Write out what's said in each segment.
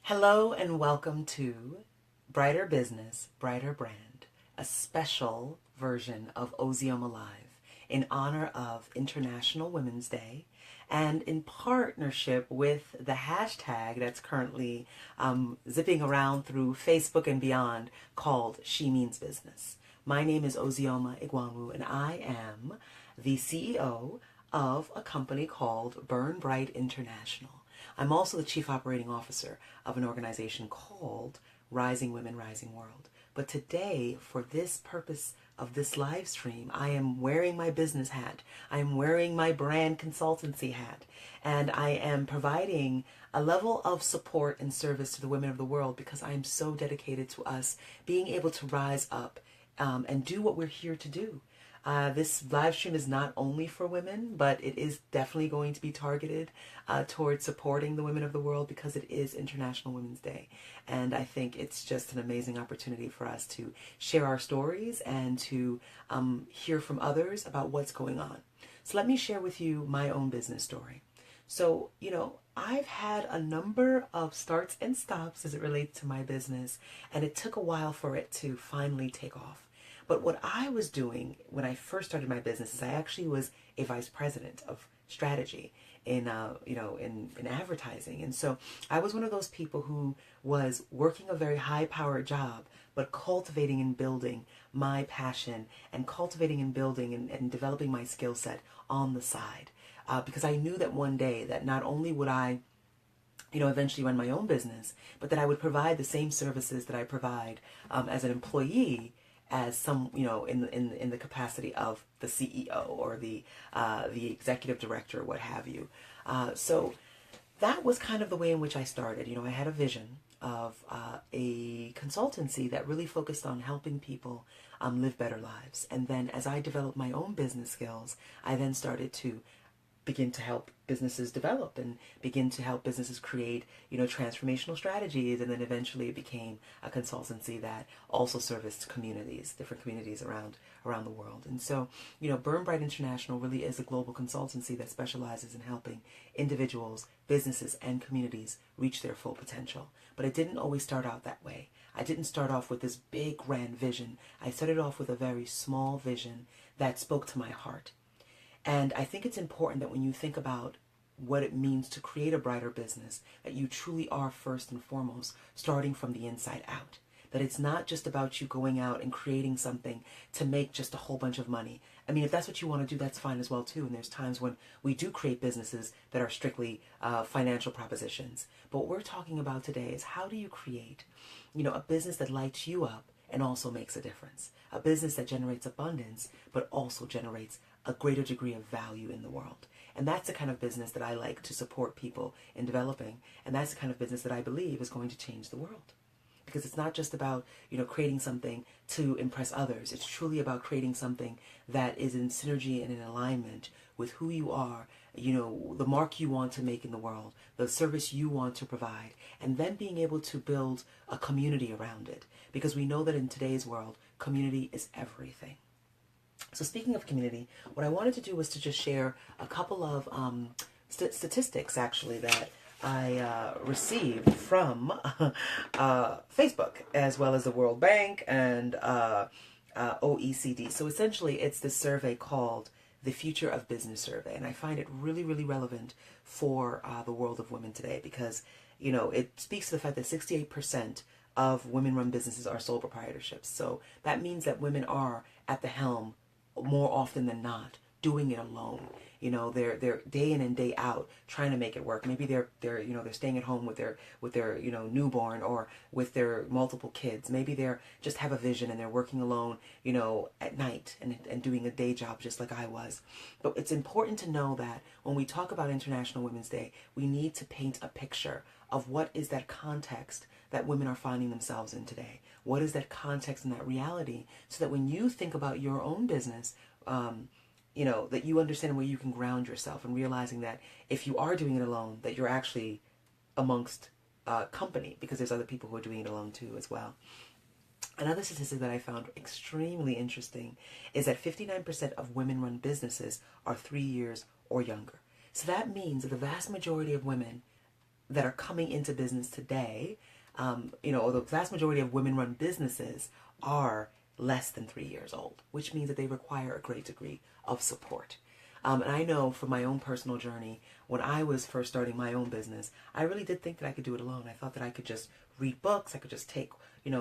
Hello and welcome to Brighter Business, Brighter Brand, a special version of Ozioma Live in honor of International Women's Day and in partnership with the hashtag that's currently zipping around through Facebook and beyond called She Means Business. My name is Ozioma and I am the CEO of a company called Burn Bright International. I'm also the Chief Operating Officer of an organization called Rising Women, Rising World. But today, for this purpose of this live stream, I am wearing my business hat. I am wearing my brand consultancy hat. And I am providing a level of support and service to the women of the world because I am so dedicated to us being able to rise up and do what we're here to do. This live stream is not only for women, but it is definitely going to be targeted towards supporting the women of the world because it is International Women's Day. And I think it's just an amazing opportunity for us to share our stories and to hear from others about what's going on. So let me share with you my own business story. So, I've had a number of starts and stops as it relates to my business, and it took a while for it to finally take off. But what I was doing when I first started my business is I actually was a vice president of strategy in advertising. And so I was one of those people who was working a very high-powered job, but cultivating and building my passion and cultivating and building and developing my skill set on the side. Because I knew that one day that not only would I eventually run my own business, but that I would provide the same services that I provide as an employee as some, in the capacity of the CEO or the executive director, what have you. So that was kind of the way in which I started. I had a vision of a consultancy that really focused on helping people live better lives. And then as I developed my own business skills, I then started to begin to help businesses develop and begin to help businesses create, transformational strategies. And then eventually it became a consultancy that also serviced communities, different communities around the world. And so, Burn Bright International really is a global consultancy that specializes in helping individuals, businesses, and communities reach their full potential. But it didn't always start out that way. I didn't start off with this big grand vision. I started off with a very small vision that spoke to my heart. And I think it's important that when you think about what it means to create a brighter business, that you truly are first and foremost starting from the inside out. That it's not just about you going out and creating something to make just a whole bunch of money. I mean, if that's what you want to do, that's fine as well too. And there's times when we do create businesses that are strictly financial propositions. But what we're talking about today is how do you create, a business that lights you up and also makes a difference. A business that generates abundance, but also generates a greater degree of value in the world. And that's the kind of business that I like to support people in developing. And that's the kind of business that I believe is going to change the world. Because it's not just about, creating something to impress others. It's truly about creating something that is in synergy and in alignment with who you are, the mark you want to make in the world, the service you want to provide, and then being able to build a community around it. Because we know that in today's world, community is everything. So speaking of community, what I wanted to do was to just share a couple of statistics, actually, that I received from Facebook, as well as the World Bank and OECD. So essentially, it's this survey called the Future of Business Survey. And I find it really, really relevant for the world of women today because, it speaks to the fact that 68% of women-run businesses are sole proprietorships. So that means that women are at the helm more often than not, doing it alone. They're day in and day out trying to make it work. Maybe they're staying at home with their newborn or with their multiple kids. Maybe they're just have a vision and they're working alone, at night and doing a day job just like I was. But it's important to know that when we talk about International Women's Day, we need to paint a picture of what is that context that women are finding themselves in today. What is that context and that reality so that when you think about your own business, that you understand where you can ground yourself and realizing that if you are doing it alone, that you're actually amongst company because there's other people who are doing it alone too as well. Another statistic that I found extremely interesting is that 59% of women-run businesses are 3 years or younger. So that means that the vast majority of women that are coming into business today, the vast majority of women-run businesses are less than 3 years old, which means that they require a great degree of support. And I know from my own personal journey, when I was first starting my own business, I really did think that I could do it alone. I thought that I could just read books, I could just take,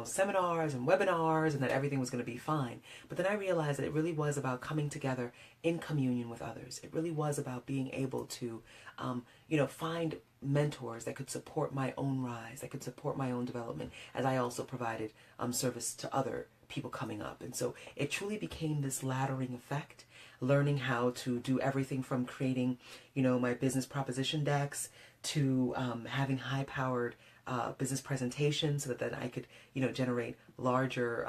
seminars and webinars, and that everything was going to be fine. But then I realized that it really was about coming together in communion with others. It really was about being able to, find mentors that could support my own rise, that could support my own development, as I also provided service to other people coming up. And so it truly became this laddering effect, learning how to do everything from creating, my business proposition decks to having high-powered business presentations so that then I could, generate larger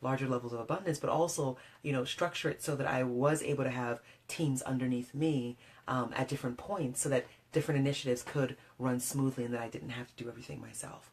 levels of abundance, but also, structure it so that I was able to have teams underneath me at different points so that different initiatives could run smoothly and that I didn't have to do everything myself.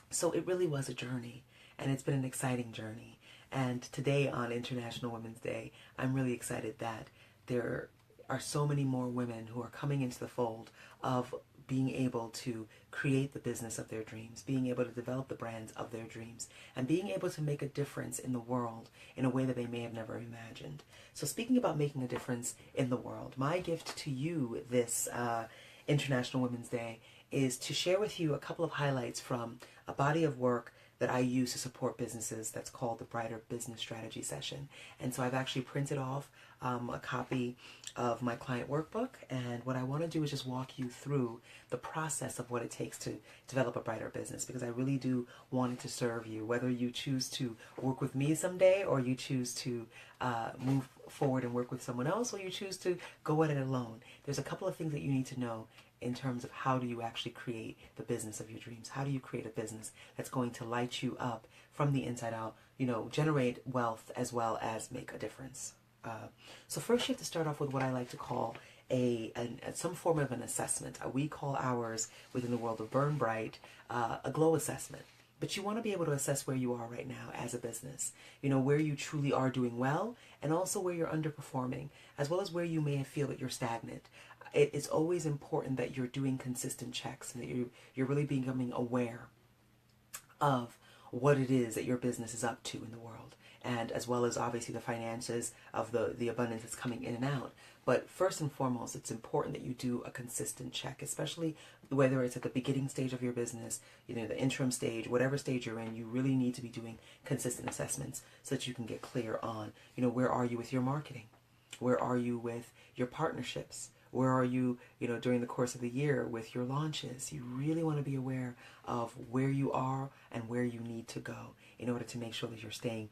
So it really was a journey, and it's been an exciting journey. And today on International Women's Day, I'm really excited that there are so many more women who are coming into the fold of being able to create the business of their dreams, being able to develop the brands of their dreams, and being able to make a difference in the world in a way that they may have never imagined. So speaking about making a difference in the world, my gift to you this International Women's Day is to share with you a couple of highlights from a body of work that I use to support businesses that's called the Brighter Business Strategy Session. And so I've actually printed off a copy of my client workbook, and what I want to do is just walk you through the process of what it takes to develop a brighter business, because I really do want it to serve you, whether you choose to work with me someday or you choose to move forward and work with someone else, or you choose to go at it alone. There's a couple of things that you need to know in terms of how do you actually create the business of your dreams. How do you create a business that's going to light you up from the inside out, generate wealth as well as make a difference. So first you have to start off with what I like to call some form of an assessment. We call ours within the world of Burn Bright a glow assessment. But you want to be able to assess where you are right now as a business, where you truly are doing well, and also where you're underperforming, as well as where you may feel that you're stagnant. It's always important that you're doing consistent checks and that you're really becoming aware of what it is that your business is up to in the world, and as well as obviously the finances of the abundance that's coming in and out. But first and foremost, it's important that you do a consistent check, especially whether it's at the beginning stage of your business, the interim stage, whatever stage you're in. You really need to be doing consistent assessments so that you can get clear on, where are you with your marketing? Where are you with your partnerships? Where are you, during the course of the year with your launches? You really want to be aware of where you are and where you need to go in order to make sure that you're staying,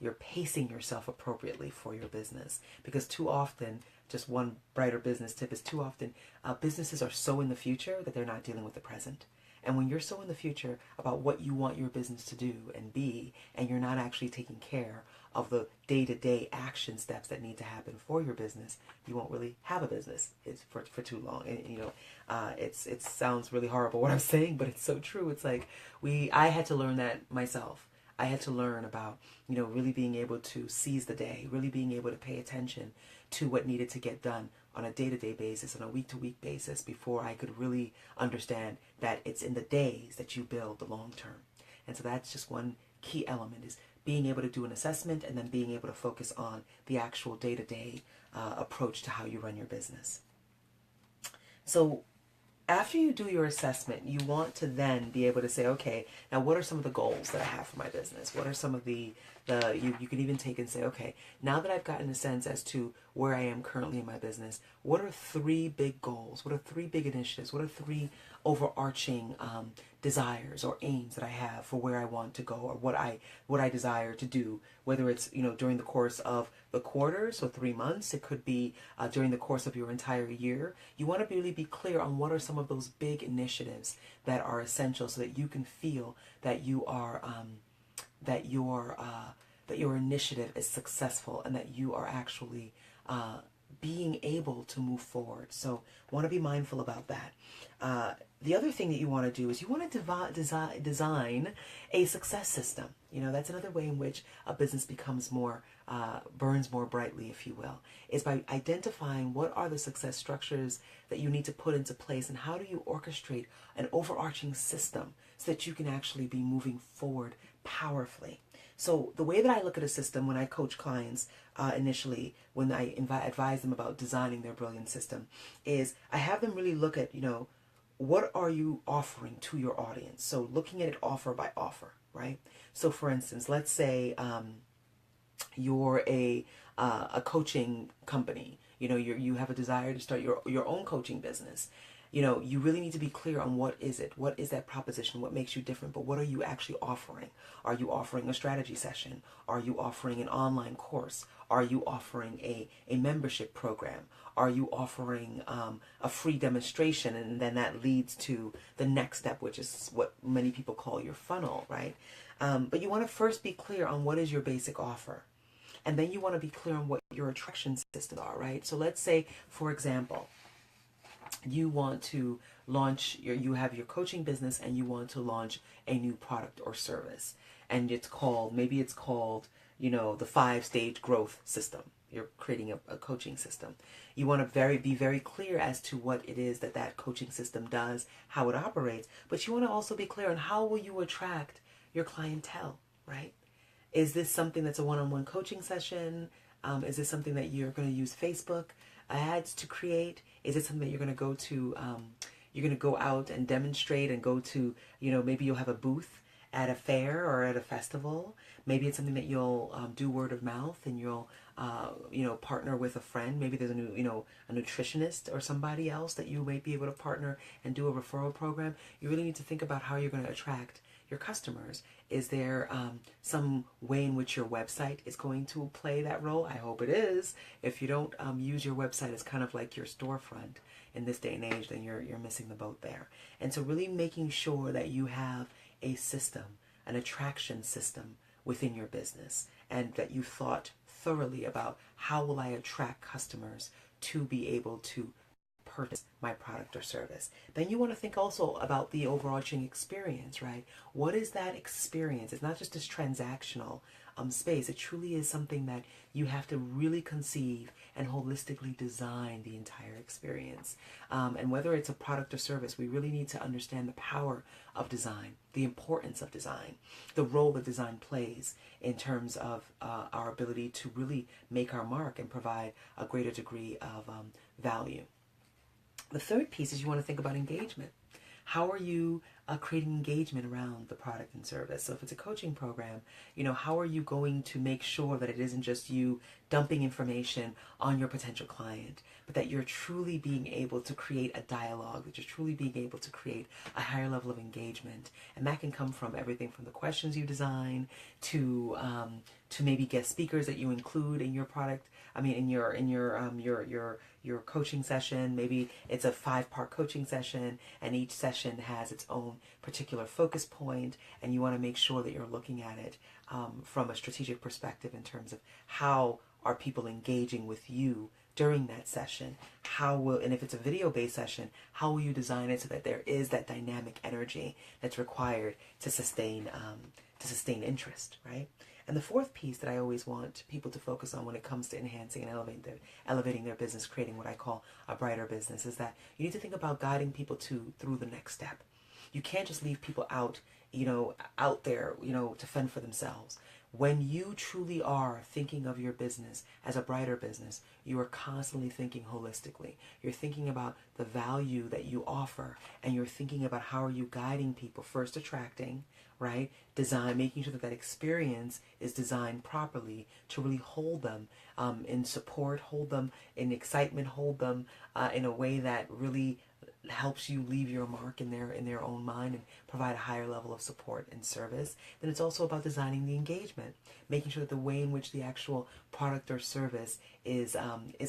you're pacing yourself appropriately for your business. Because too often, just one brighter business tip is too often, businesses are so in the future that they're not dealing with the present. And when you're so in the future about what you want your business to do and be, and you're not actually taking care of the day-to-day action steps that need to happen for your business, you won't really have a business for too long. And it sounds really horrible what I'm saying, but it's so true. It's like I had to learn that myself. I had to learn about, really being able to seize the day, really being able to pay attention to what needed to get done on a day-to-day basis, on a week-to-week basis, before I could really understand that it's in the days that you build the long term. And so that's just one key element, is being able to do an assessment and then being able to focus on the actual day-to-day approach to how you run your business. So after you do your assessment, you want to then be able to say, okay, now what are some of the goals that I have for my business? What are some of you can even take and say, okay, now that I've gotten a sense as to where I am currently in my business, what are 3 big goals? What are 3 big initiatives? What are 3 overarching desires or aims that I have for where I want to go, or what I desire to do, whether it's, during the course of the quarter, so 3 months, it could be during the course of your entire year. You want to really be clear on what are some of those big initiatives that are essential so that you can feel that you are, that your initiative is successful and that you are actually being able to move forward. So want to be mindful about that. The other thing that you want to do is you want to design a success system. That's another way in which a business becomes more, burns more brightly, if you will, is by identifying what are the success structures that you need to put into place, and how do you orchestrate an overarching system so that you can actually be moving forward powerfully. So the way that I look at a system when I coach clients initially, when I advise them about designing their brilliant system, is I have them really look at, what are you offering to your audience? So looking at it offer by offer, right? So for instance, let's say you're a coaching company. You have a desire to start your own coaching business. You really need to be clear on what is it? What is that proposition? What makes you different? But what are you actually offering? Are you offering a strategy session? Are you offering an online course? Are you offering a membership program? Are you offering a free demonstration? And then that leads to the next step, which is what many people call your funnel, right? But you want to first be clear on what is your basic offer. And then you want to be clear on what your attraction systems are, right? So let's say, for example, you want to launch you have your coaching business and you want to launch a new product or service, and maybe it's called the 5-stage growth system. You're creating a coaching system. You want to be very clear as to what it is that coaching system does, how it operates, but you want to also be clear on how will you attract your clientele, right? Is this something that's a one-on-one coaching session? Is this something that you're going to use Facebook ads to create? Is it something that you're going to go to, you're going to go out and demonstrate and go to, maybe you'll have a booth at a fair or at a festival. Maybe it's something that you'll do word of mouth, and you'll, partner with a friend. Maybe there's a nutritionist or somebody else that you might be able to partner and do a referral program. You really need to think about how you're going to attract your customers. Is there some way in which your website is going to play that role? I hope it is. If you don't use your website as kind of like your storefront in this day and age, then you're missing the boat there. And so really making sure that you have a system, an attraction system within your business, and that you thought thoroughly about how will I attract customers to be able to purchase my product or service. Then you want to think also about the overarching experience, right? What is that experience? It's not just this transactional space. It truly is something that you have to really conceive and holistically design the entire experience. And whether it's a product or service, we really need to understand the power of design, the importance of design, the role that design plays in terms of our ability to really make our mark and provide a greater degree of value. The third piece is you want to think about engagement. How are you creating engagement around the product and service? So if it's a coaching program, how are you going to make sure that it isn't just you dumping information on your potential client, but that you're truly being able to create a dialogue, that you're truly being able to create a higher level of engagement? And that can come from everything from the questions you design to maybe guest speakers that you include in your product. In your coaching session. Maybe it's a 5-part coaching session, and each session has its own particular focus point, and you want to make sure that you're looking at it from a strategic perspective in terms of how are people engaging with you during that session. And if it's a video-based session, how will you design it so that there is that dynamic energy that's required to sustain interest, right? And the fourth piece that I always want people to focus on when it comes to enhancing and elevating their business, creating what I call a brighter business, is that you need to think about guiding people through the next step. You can't just leave people out there, to fend for themselves. When you truly are thinking of your business as a brighter business, you are constantly thinking holistically. You're thinking about the value that you offer, and you're thinking about how are you guiding people, first attracting, right? Making sure that experience is designed properly to really hold them in support, hold them in excitement, hold them in a way that really helps you leave your mark in their own mind and provide a higher level of support and service. Then it's also about designing the engagement, making sure that the way in which the actual product or service is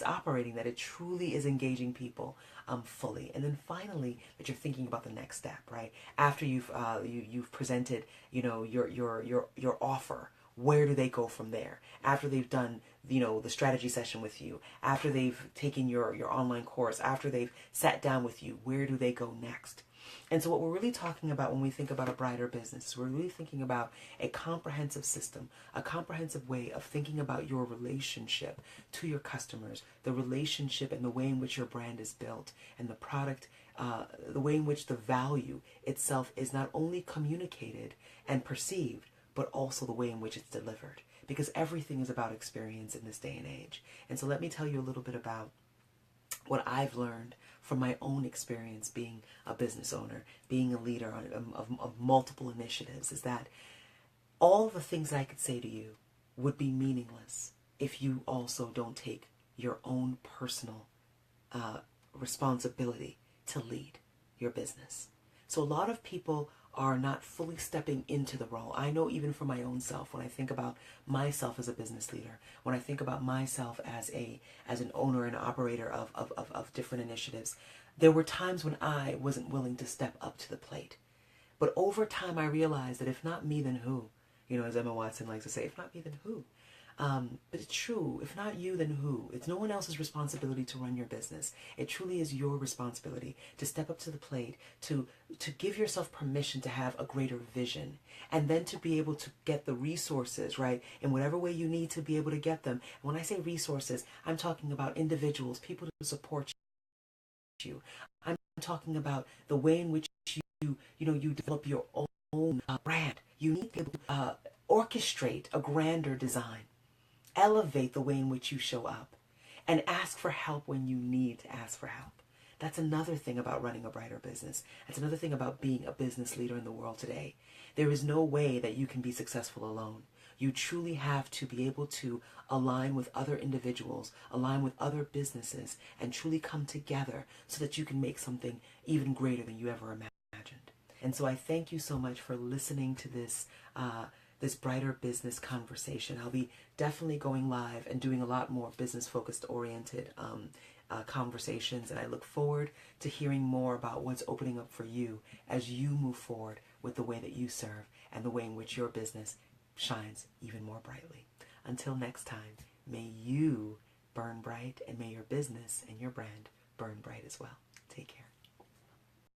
operating, that it truly is engaging people fully. And then finally, that you're thinking about the next step, right? After you've presented, your offer. where do they go from there? After they've done, the strategy session with you, after they've taken your online course, after they've sat down with you, where do they go next? And so what we're really talking about when we think about a brighter business is we're really thinking about a comprehensive system, a comprehensive way of thinking about your relationship to your customers, the relationship and the way in which your brand is built, and the product, the way in which the value itself is not only communicated and perceived, but also the way in which it's delivered. Because everything is about experience in this day and age. And so let me tell you a little bit about what I've learned from my own experience being a business owner, being a leader of multiple initiatives, is that all the things I could say to you would be meaningless if you also don't take your own personal responsibility to lead your business. So a lot of people are not fully stepping into the role. I know even for my own self, when I think about myself as a business leader, when I think about myself as an owner and operator of different initiatives, there were times when I wasn't willing to step up to the plate. But over time, I realized that if not me, then who? As Emma Watson likes to say, if not me, then who? But it's true. If not you, then who? It's no one else's responsibility to run your business. It truly is your responsibility to step up to the plate, to give yourself permission to have a greater vision, and then to be able to get the resources, right, in whatever way you need to be able to get them. And when I say resources, I'm talking about individuals, people to support you. I'm talking about the way in which you develop your own brand. You need to orchestrate a grander design. Elevate the way in which you show up, and ask for help when you need to ask for help. That's another thing about running a brighter business. That's another thing about being a business leader in the world today. There is no way that you can be successful alone. You truly have to be able to align with other individuals, align with other businesses, and truly come together so that you can make something even greater than you ever imagined. And so I thank you so much for listening to this brighter business conversation. I'll be definitely going live and doing a lot more business-focused oriented conversations, and I look forward to hearing more about what's opening up for you as you move forward with the way that you serve and the way in which your business shines even more brightly. Until next time, may you burn bright, and may your business and your brand burn bright as well. Take care.